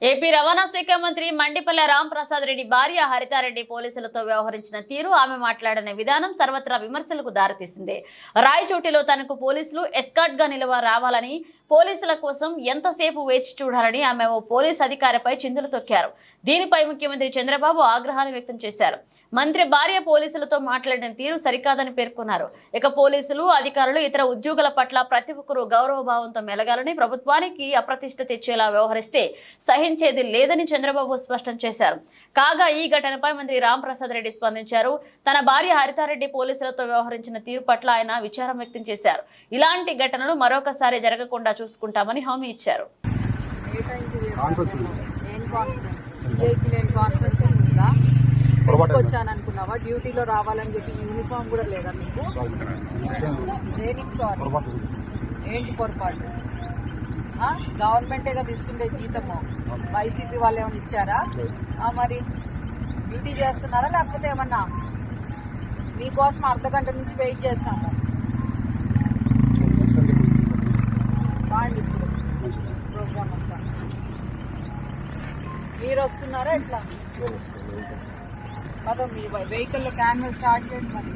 AP రవాణా శాఖ మంత్రి మండిపల్లె రాంప్రసాద్ రెడ్డి భార్య హరితారెడ్డి పోలీసులతో వ్యవహరించిన తీరు, ఆమె మాట్లాడిన విధానం సర్వత్రా విమర్శలకు దారితీసింది. రాయచోటిలో తనకు పోలీసులు ఎస్కార్ట్ గా రావాలని, పోలీసుల కోసం ఎంతసేపు వేచి చూడాలని ఆమె ఓ పోలీస్ అధికారిపై చిందులు తొక్కారు. దీనిపై ముఖ్యమంత్రి చంద్రబాబు ఆగ్రహాన్ని వ్యక్తం చేశారు. మంత్రి భార్య పోలీసులతో మాట్లాడిన తీరు సరికాదని పేర్కొన్నారు. ఇక పోలీసులు, అధికారులు, ఇతర ఉద్యోగుల పట్ల ప్రతి ఒక్కరూ గౌరవభావంతో మెలగాలని, ప్రభుత్వానికి అప్రతిష్ట తెచ్చేలా వ్యవహరిస్తే సహించేది లేదని చంద్రబాబు స్పష్టం చేశారు. కాగా ఈ ఘటనపై మంత్రి రాంప్రసాద్ రెడ్డి స్పందించారు. తన భార్య హరితారెడ్డి పోలీసులతో వ్యవహరించిన తీరు పట్ల ఆయన విచారం వ్యక్తం చేశారు. ఇలాంటి ఘటనలు మరొకసారి జరగకుండా చూసుకుంటామని హామీ ఇచ్చారు. వచ్చాననుకున్నావా? డ్యూటీలో రావాలని చెప్పి యూనిఫామ్ కూడా లేదా మీకు? దేనికి సారీ? ఏంటి పొరపాటు? గవర్నమెంటే కదా ఇస్తుండే జీతము, వైసీపీ వాళ్ళు ఏమైనా ఇచ్చారా? మరి డ్యూటీ చేస్తున్నారా లేకపోతే ఏమన్నా? మీకోసం అర్ధగంట నుంచి వెయిట్ చేస్తాము. బాగుంది ఇప్పుడు ప్రోగ్రామ్ అంతా. మీరు వస్తున్నారా ఎట్లా? కదా మీ వెహికల్లో క్యాన్వాస్ స్టార్ట్ చేయండి మరి.